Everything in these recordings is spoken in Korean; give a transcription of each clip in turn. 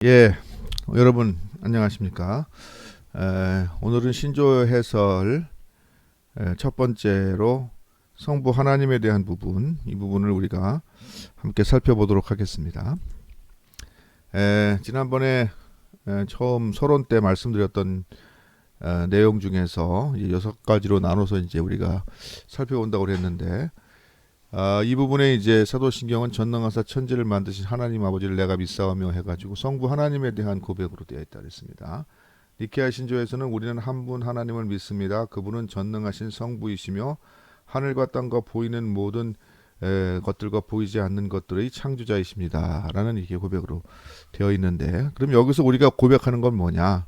예, 여러분 안녕하십니까? 오늘은 신조 해설 첫 번째로 성부 하나님에 대한 부분, 이 부분을 우리가 함께 살펴보도록 하겠습니다. 지난번에 처음 서론 때 말씀드렸던 내용 중에서 이제 6가지로 나눠서 이제 우리가 살펴본다고 그랬는데, 이 부분에 이제 사도신경은 전능하사 천지를 만드신 하나님 아버지를 내가 믿사오며 해가지고 성부 하나님에 대한 고백으로 되어 있다 그랬습니다. 니케아 신조에서는 우리는 한 분 하나님을 믿습니다. 그분은 전능하신 성부이시며 하늘과 땅과 보이는 모든 것들과 보이지 않는 것들의 창조자이십니다. 라는 이게 고백으로 되어 있는데, 그럼 여기서 우리가 고백하는 건 뭐냐?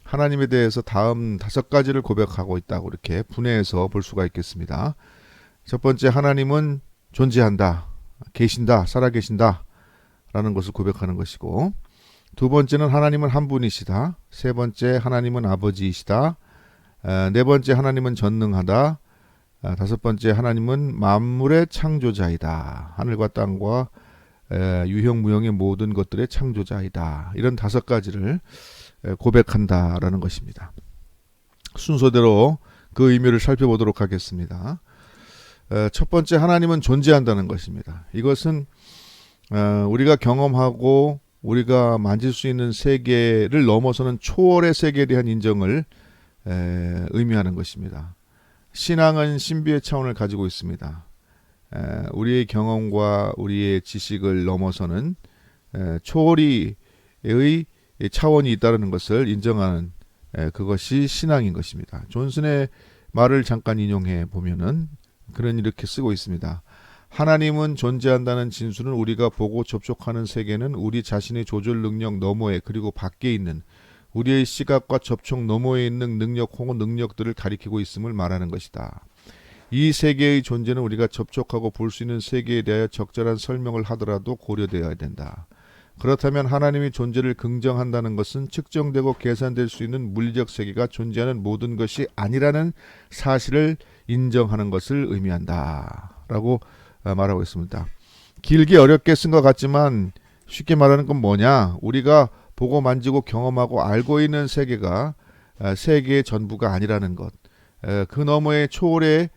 하나님에 대해서 다음 5가지를 고백하고 있다고 이렇게 분해해서 볼 수가 있겠습니다. 첫 번째, 하나님은 존재한다, 계신다, 살아계신다 라는 것을 고백하는 것이고, 두 번째는 하나님은 한 분이시다, 세 번째 하나님은 아버지이시다, 네 번째 하나님은 전능하다, 다섯 번째 하나님은 만물의 창조자이다, 하늘과 땅과 유형무형의 모든 것들의 창조자이다. 이런 5가지를 고백한다라는 것입니다. 순서대로 그 의미를 살펴보도록 하겠습니다. 첫 번째, 하나님은 존재한다는 것입니다. 이것은 우리가 경험하고 우리가 만질 수 있는 세계를 넘어서는 초월의 세계에 대한 인정을 의미하는 것입니다. 신앙은 신비의 차원을 가지고 있습니다. 우리의 경험과 우리의 지식을 넘어서는 초월의 차원이 있다는 것을 인정하는 그것이 신앙인 것입니다. 존슨의 말을 잠깐 인용해 보면은 그런 이렇게 쓰고 있습니다. 하나님은 존재한다는 진술은 우리가 보고 접촉하는 세계는 우리 자신의 조절 능력 너머에, 그리고 밖에 있는 우리의 시각과 접촉 너머에 있는 능력 혹은 능력들을 가리키고 있음을 말하는 것이다. 이 세계의 존재는 우리가 접촉하고 볼 수 있는 세계에 대하여 적절한 설명을 하더라도 고려되어야 된다. 그렇다면 하나님의 존재를 긍정한다는 것은 측정되고 계산될 수 있는 물리적 세계가 존재하는 모든 것이 아니라는 사실을 인정하는 것을 의미한다 라고 말하고 있습니다. 길게 어렵게 쓴 것 같지만 쉽게 말하는 건 뭐냐? 우리가 보고 만지고 경험하고 알고 있는 세계가 세계의 전부가 아니라는 것, 그 너머의 초월의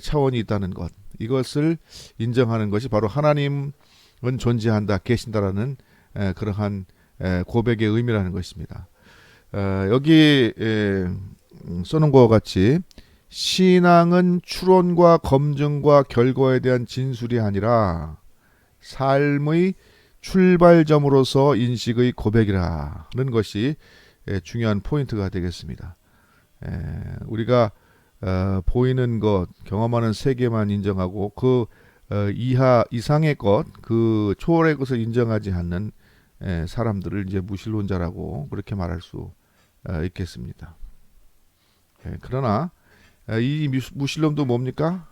차원이 있다는 것, 이것을 인정하는 것이 바로 하나님은 존재한다, 계신다라는 그러한 고백의 의미라는 것입니다. 여기 써놓은 것과 같이 신앙은 추론과 검증과 결과에 대한 진술이 아니라 삶의 출발점으로서 인식의 고백이라는 것이 중요한 포인트가 되겠습니다. 우리가 보이는 것, 경험하는 세계만 인정하고 그 이상의 것, 그 초월의 것을 인정하지 않는 사람들을 이제 무신론자라고 그렇게 말할 수 있겠습니다. 그러나 이 무신론도 뭡니까?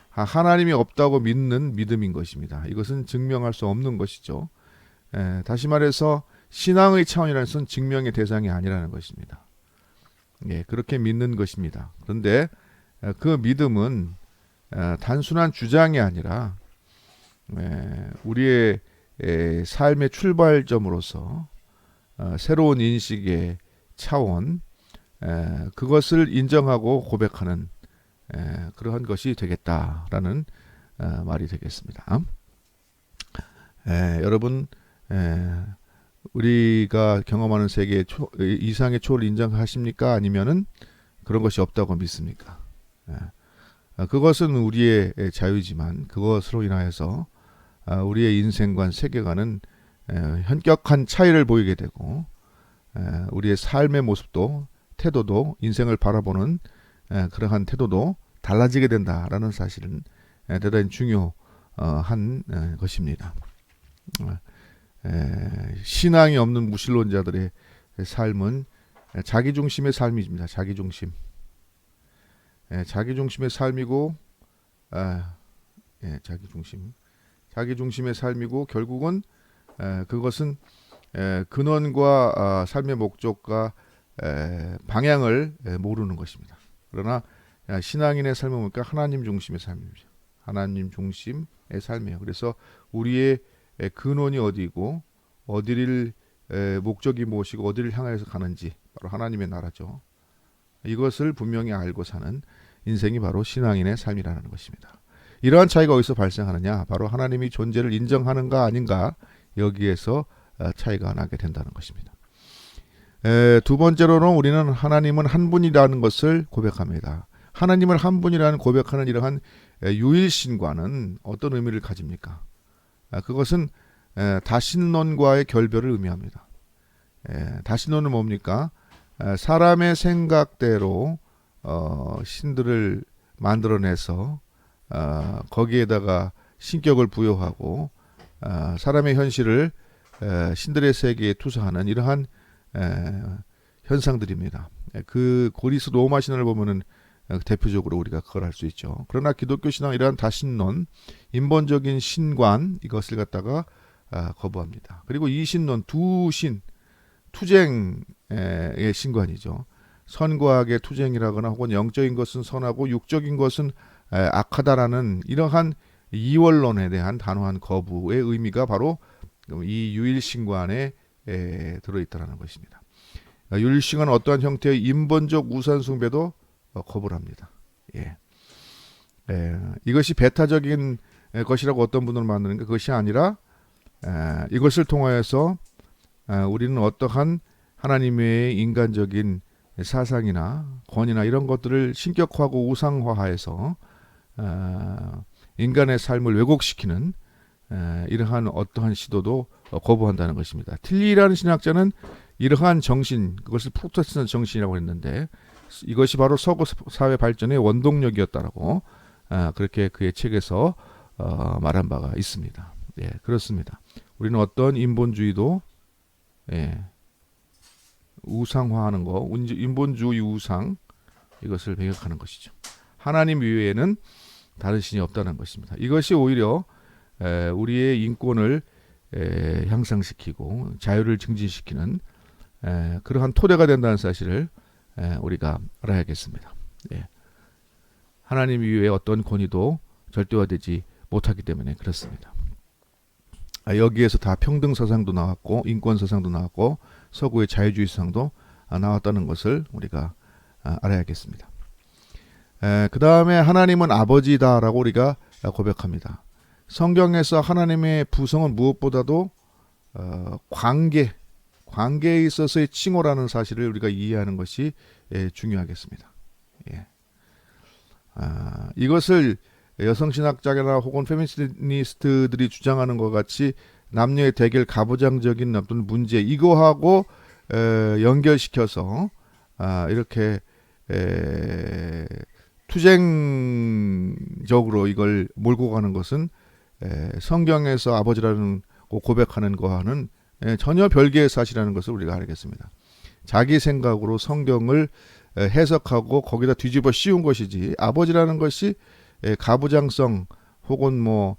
하나님이 없다고 믿는 믿음인 것입니다. 이것은 증명할 수 없는 것이죠. 다시 말해서 신앙의 차원이라는 것은 증명의 대상이 아니라는 것입니다. 그렇게 믿는 것입니다. 그런데 그 믿음은 단순한 주장이 아니라 우리의 삶의 출발점으로서 새로운 인식의 차원, 그것을 인정하고 고백하는 그러한 것이 되겠다라는 말이 되겠습니다. 여러분, 우리가 경험하는 세계 이상의 초월을 인정하십니까? 아니면은 그런 것이 없다고 믿습니까? 그것은 우리의 자유지만 그것으로 인하여서 우리의 인생관, 세계관은 현격한 차이를 보이게 되고 우리의 삶의 모습도, 태도도, 인생을 바라보는 그러한 태도도 달라지게 된다라는 사실은 대단히 중요한 것입니다. 신앙이 없는 무신론자들의 삶은 자기중심의 삶입니다. 자기중심. 자기중심의 삶이고, 자기중심의 삶이고, 결국은 그것은 근원과 삶의 목적과 방향을 모르는 것입니다. 그러나 신앙인의 삶은 뭡니까? 하나님 중심의 삶입니다. 하나님 중심의 삶이에요. 그래서 우리의 근원이 어디고 어디를 목적이 무엇이고 어디를 향해서 가는지 바로 하나님의 나라죠. 이것을 분명히 알고 사는 인생이 바로 신앙인의 삶이라는 것입니다. 이러한 차이가 어디서 발생하느냐? 바로 하나님이 존재를 인정하는가 아닌가 여기에서 차이가 나게 된다는 것입니다. 두 번째로는 우리는 하나님은 한 분이라는 것을 고백합니다. 하나님을 한 분이라는 고백하는 이러한 유일신과는 어떤 의미를 가집니까? 그것은 다신론과의 결별을 의미합니다. 다신론은 뭡니까? 사람의 생각대로 신들을 만들어내서 거기에다가 신격을 부여하고 사람의 현실을 신들의 세계에 투사하는 이러한 현상들입니다. 그 그리스 로마 신화를 보면은 대표적으로 우리가 그걸 알 수 있죠. 그러나 기독교 신앙 이러한 다신론, 인본적인 신관 이것을 갖다가 거부합니다. 그리고 이신론, 두신, 투쟁의 신관이죠. 선과 악의 투쟁이라거나 혹은 영적인 것은 선하고 육적인 것은 악하다라는 이러한 이원론에 대한 단호한 거부의 의미가 바로 이 유일신관에 들어있다는 것입니다. 유일신관은 어떠한 형태의 인본적 우상 숭배도 거부를 합니다. 이것이 배타적인 것이라고 어떤 분들은 만드는 게 그것이 아니라 이것을 통하여서 우리는 어떠한 하나님의 인간적인 사상이나 권위나 이런 것들을 신격화하고 우상화해서 인간의 삶을 왜곡시키는 이러한 어떠한 시도도 거부한다는 것입니다. 틸리라는 신학자는 이러한 정신, 그것을 프로테스탄트 정신이라고 했는데 이것이 바로 서구 사회 발전의 원동력이었다라고 그렇게 그의 책에서 말한 바가 있습니다. 그렇습니다. 우리는 어떤 인본주의도 우상화하는 거, 인본주의 우상 이것을 배격하는 것이죠. 하나님 이외에는 다른 신이 없다는 것입니다. 이것이 오히려 우리의 인권을 향상시키고 자유를 증진시키는 그러한 토대가 된다는 사실을 우리가 알아야겠습니다. 하나님 이외에 어떤 권위도 절대화되지 못하기 때문에 그렇습니다. 여기에서 다 평등 사상도 나왔고 인권 사상도 나왔고 서구의 자유주의 사상도 나왔다는 것을 우리가 알아야겠습니다. 그 다음에 하나님은 아버지다라고 우리가 고백합니다. 성경에서 하나님의 부성은 무엇보다도 관계에 있어서의 칭호라는 사실을 우리가 이해하는 것이 중요하겠습니다. 이것을 여성신학자나 혹은 페미니스트들이 주장하는 것 같이 남녀의 대결 가부장적인 어떤 문제 이거하고 연결시켜서 이렇게 투쟁적으로 이걸 몰고 가는 것은 성경에서 아버지라는 고백하는 거와는 전혀 별개의 사실이라는 것을 우리가 알겠습니다. 자기 생각으로 성경을 해석하고 거기다 뒤집어 씌운 것이지 아버지라는 것이 가부장성 혹은 뭐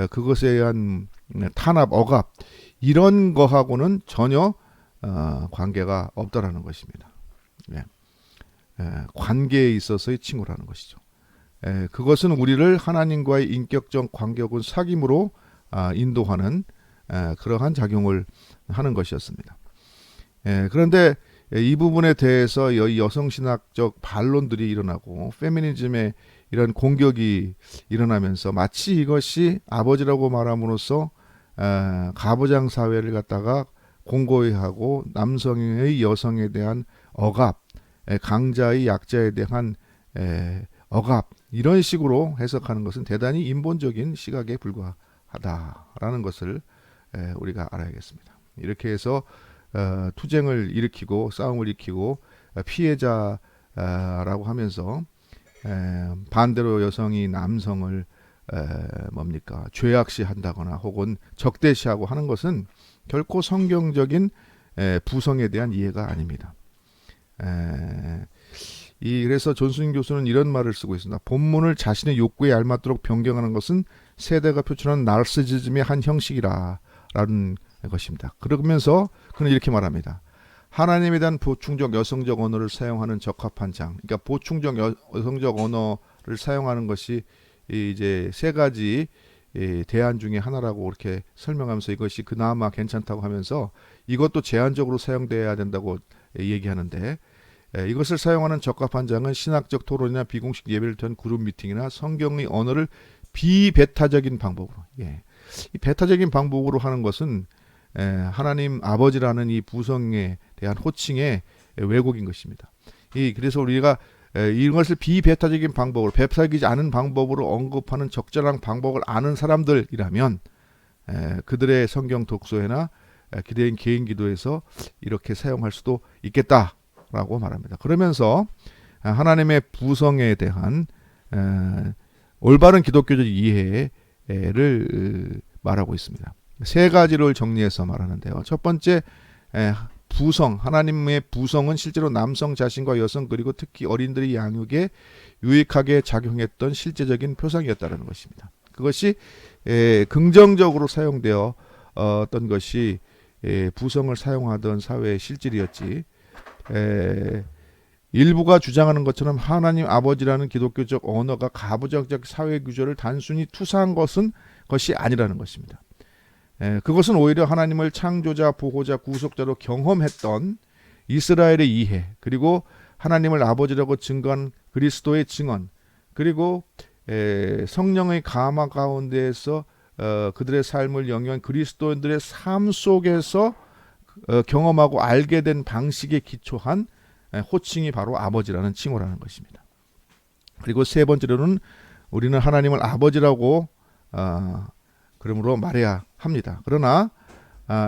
그것에 의한 탄압, 억압 이런 거하고는 전혀 관계가 없다라는 것입니다. 관계에 있어서의 칭호라는 것이죠. 그것은 우리를 하나님과의 인격적 관계 혹은 사귐으로 인도하는 그러한 작용을 하는 것이었습니다. 그런데 이 부분에 대해서 여성신학적 반론들이 일어나고 페미니즘의 이런 공격이 일어나면서 마치 이것이 아버지라고 말함으로써 가부장 사회를 갖다가 공고히 하고 남성의 여성에 대한 억압, 강자의 약자에 대한 억압 이런 식으로 해석하는 것은 대단히 인본적인 시각에 불과하다라는 것을 우리가 알아야겠습니다. 이렇게 해서 투쟁을 일으키고 싸움을 일으키고 피해자라고 하면서 반대로 여성이 남성을 죄악시한다거나 혹은 적대시하고 하는 것은 결코 성경적인 부성에 대한 이해가 아닙니다. 그래서 존슨 교수는 이런 말을 쓰고 있습니다. 본문을 자신의 욕구에 알맞도록 변경하는 것은 세대가 표출하는 나르시즘의 한 형식이라는 것입니다. 그러면서 그는 이렇게 말합니다. 하나님에 대한 보충적 여성적 언어를 사용하는 적합한 장, 그러니까 보충적 여성적 언어를 사용하는 것이 이제 세 가지 대안 중에 하나라고 그렇게 설명하면서 이것이 그나마 괜찮다고 하면서 이것도 제한적으로 사용돼야 된다고 얘기하는데, 이것을 사용하는 적합한 장은 신학적 토론이나 비공식 예배를 통한 그룹 미팅이나 성경의 언어를 비배타적인 방법으로, 이 배타적인 방법으로 하는 것은 하나님 아버지라는 이 부성에 대한 호칭의 왜곡인 것입니다. 그래서 우리가 이것을 비배타적인 방법으로, 배타적이지 않은 방법으로 언급하는 적절한 방법을 아는 사람들이라면 그들의 성경 독서회나 기대인 개인 기도에서 이렇게 사용할 수도 있겠다라고 말합니다. 그러면서 하나님의 부성에 대한 올바른 기독교적 이해를 말하고 있습니다. 세 가지를 정리해서 말하는데요. 첫 번째, 부성, 하나님의 부성은 실제로 남성 자신과 여성 그리고 특히 어린들의 양육에 유익하게 작용했던 실제적인 표상이었다는 것입니다. 그것이 긍정적으로 사용되어 어떤 것이 부성을 사용하던 사회의 실질이었지, 일부가 주장하는 것처럼 하나님 아버지라는 기독교적 언어가 가부장적 사회 구조를 단순히 투사한 것이 아니라는 것입니다. 그것은 오히려 하나님을 창조자, 보호자, 구속자로 경험했던 이스라엘의 이해, 그리고 하나님을 아버지라고 증거한 그리스도의 증언, 그리고 성령의 감화 가운데에서 그들의 삶을 영위한 그리스도인들의 삶 속에서 경험하고 알게 된 방식에 기초한 호칭이 바로 아버지라는 칭호라는 것입니다. 그리고 세 번째로는 우리는 하나님을 아버지라고 그러므로 말해야 합니다. 그러나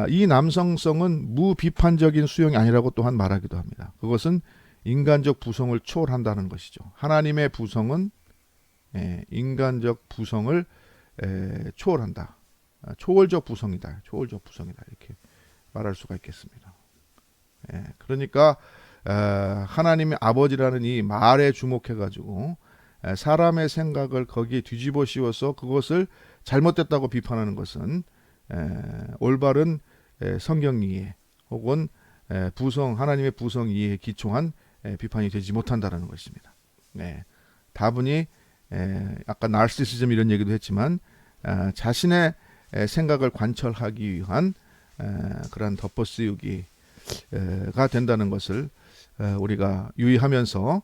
이 남성성은 무비판적인 수용이 아니라고 또한 말하기도 합니다. 그것은 인간적 부성을 초월한다는 것이죠. 하나님의 부성은 인간적 부성을 초월한다. 초월적 부성이다. 초월적 부성이다. 이렇게 말할 수가 있겠습니다. 그러니까 하나님의 아버지라는 이 말에 주목해가지고 사람의 생각을 거기에 뒤집어 씌워서 그것을 잘못됐다고 비판하는 것은 올바른 성경 이해 혹은 하나님의 부성 이해에 기초한 비판이 되지 못한다는 것입니다. 다분히 아까 나르시시즘 이런 얘기도 했지만 자신의 생각을 관철하기 위한 그런 덮어씌우기가 된다는 것을 우리가 유의하면서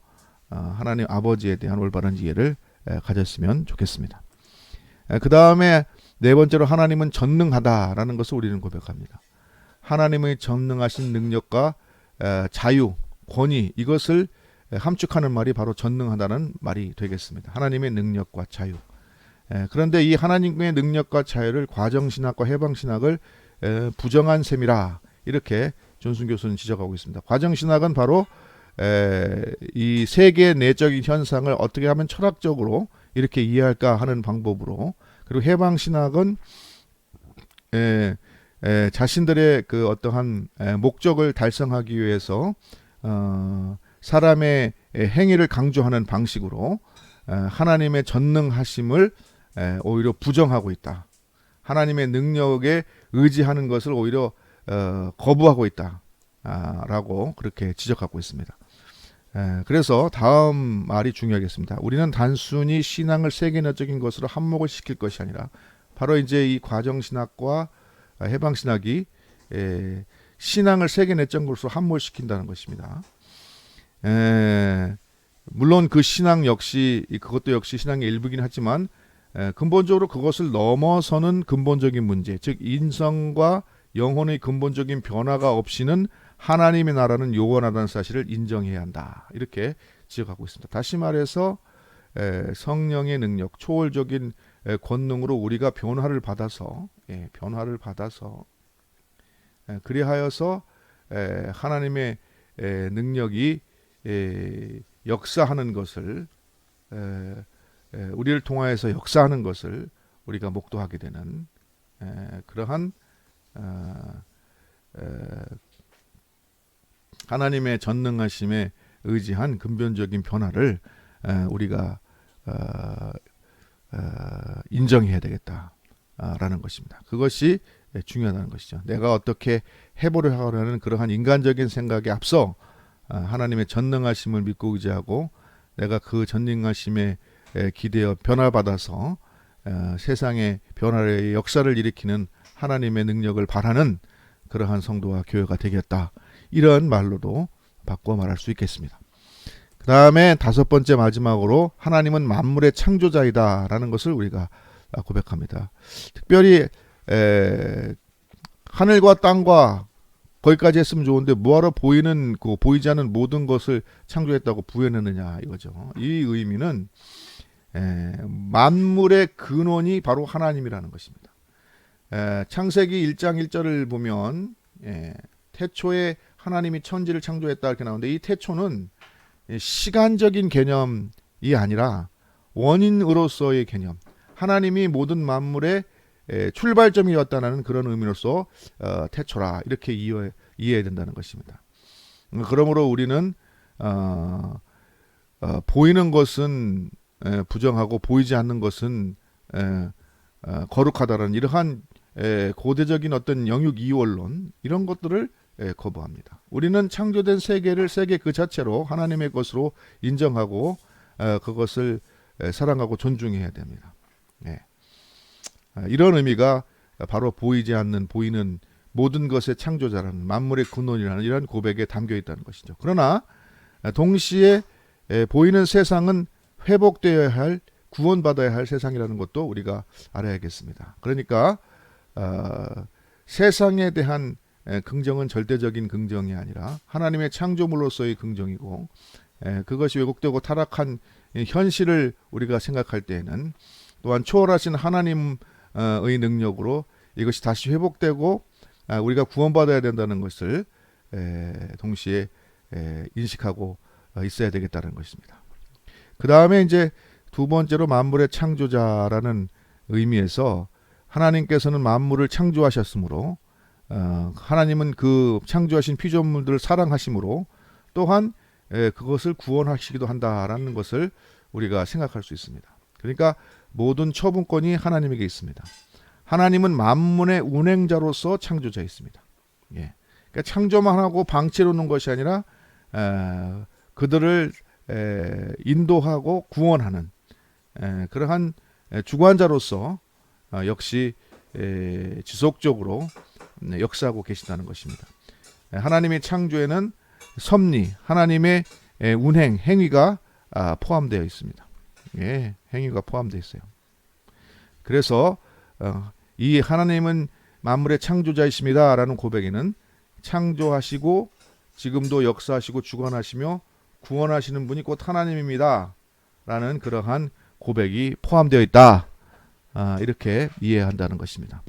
하나님 아버지에 대한 올바른 이해를 가졌으면 좋겠습니다. 그 다음에 네 번째로 하나님은 전능하다라는 것을 우리는 고백합니다. 하나님의 전능하신 능력과 자유, 권위, 이것을 함축하는 말이 바로 전능하다는 말이 되겠습니다. 하나님의 능력과 자유. 그런데 이 하나님의 능력과 자유를 과정신학과 해방신학을 부정한 셈이라, 이렇게 존슨 교수는 지적하고 있습니다. 과정신학은 바로 이 세계 내적인 현상을 어떻게 하면 철학적으로 이렇게 이해할까 하는 방법으로, 그리고 해방신학은 자신들의 그 어떠한 목적을 달성하기 위해서 사람의 행위를 강조하는 방식으로 하나님의 전능하심을 오히려 부정하고 있다. 하나님의 능력에 의지하는 것을 오히려 거부하고 있다. 라고 그렇게 지적하고 있습니다. 그래서 다음 말이 중요하겠습니다. 우리는 단순히 신앙을 세계적인 것으로 한몫을 시킬 것이 아니라 바로 이제 이 과정신학과 해방신학이 신앙을 세계내적 것으로 한몫을 시킨다는 것입니다. 물론 그 신앙 역시, 그것도 역시 신앙의 일부긴 하지만 근본적으로 그것을 넘어서는 근본적인 문제, 즉 인성과 영혼의 근본적인 변화가 없이는 하나님의 나라는 요원하다는 사실을 인정해야 한다. 이렇게 지적하고 있습니다. 다시 말해서 성령의 능력, 초월적인 권능으로 우리가 변화를 받아서 그리하여서 하나님의 능력이 역사하는 것을, 우리를 통하여서 역사하는 것을 우리가 목도하게 되는 그러한 하나님의 전능하심에 의지한 근본적인 변화를 우리가 인정해야 되겠다라는 것입니다. 그것이 중요하다는 것이죠. 내가 어떻게 해보려 하는 그러한 인간적인 생각에 앞서 하나님의 전능하심을 믿고 의지하고 내가 그 전능하심에 기대어 변화받아서 세상의 변화의 역사를 일으키는 하나님의 능력을 바라는 그러한 성도와 교회가 되겠다. 이런 말로도 바꿔 말할 수 있겠습니다. 그 다음에 다섯 번째 마지막으로 하나님은 만물의 창조자이다 라는 것을 우리가 고백합니다. 특별히 하늘과 땅과 거기까지 했으면 좋은데 뭐하러 보이지 않는 모든 것을 창조했다고 부여했느냐 이거죠. 이 의미는 만물의 근원이 바로 하나님이라는 것입니다. 창세기 1장 1절을 보면 태초에 하나님이 천지를 창조했다 이렇게 나오는데 이 태초는 시간적인 개념이 아니라 원인으로서의 개념, 하나님이 모든 만물의 출발점이었다는 그런 의미로서 태초라 이렇게 이해해야 된다는 것입니다. 그러므로 우리는 보이는 것은 부정하고 보이지 않는 것은 거룩하다라는 이러한 고대적인 어떤 영육 이원론 이런 것들을 거부합니다. 우리는 창조된 세계 그 자체로 하나님의 것으로 인정하고 그것을 사랑하고 존중해야 됩니다. 이런 의미가 바로 보이지 않는 보이는 모든 것의 창조자라는 만물의 근원이라는 이런 고백에 담겨 있다는 것이죠. 그러나 동시에 보이는 세상은 회복되어야 할 구원받아야 할 세상이라는 것도 우리가 알아야겠습니다. 그러니까 세상에 대한 긍정은 절대적인 긍정이 아니라 하나님의 창조물로서의 긍정이고 그것이 왜곡되고 타락한 현실을 우리가 생각할 때에는 또한 초월하신 하나님의 능력으로 이것이 다시 회복되고 우리가 구원받아야 된다는 것을 동시에 인식하고 있어야 되겠다는 것입니다. 그 다음에 이제 두 번째로 만물의 창조자라는 의미에서 하나님께서는 만물을 창조하셨으므로 하나님은 그 창조하신 피조물들을 사랑하심으로 또한 그것을 구원하시기도 한다라는 것을 우리가 생각할 수 있습니다. 그러니까 모든 처분권이 하나님에게 있습니다. 하나님은 만물의 운행자로서 창조자였습니다. 그러니까 창조만 하고 방치해 놓는 것이 아니라 그들을 인도하고 구원하는 그러한 주관자로서 역시 지속적으로 역사하고 계신다는 것입니다. 하나님의 창조에는 섭리, 하나님의 운행, 행위가 포함되어 있습니다. 행위가 포함되어 있어요. 그래서 이 하나님은 만물의 창조자이십니다 라는 고백에는 창조하시고 지금도 역사하시고 주관하시며 구원하시는 분이 곧 하나님입니다 라는 그러한 고백이 포함되어 있다. 이렇게 이해한다는 것입니다.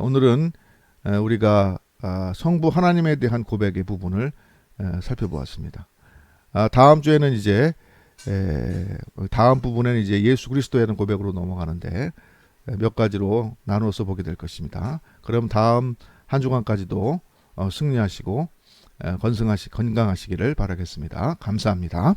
오늘은 우리가 성부 하나님에 대한 고백의 부분을 살펴보았습니다. 다음 주에는 이제 다음 부분에는 이제 예수 그리스도에 대한 고백으로 넘어가는데 몇 가지로 나누어서 보게 될 것입니다. 그럼 다음 한 주간까지도 승리하시고 건강하시기를 바라겠습니다. 감사합니다.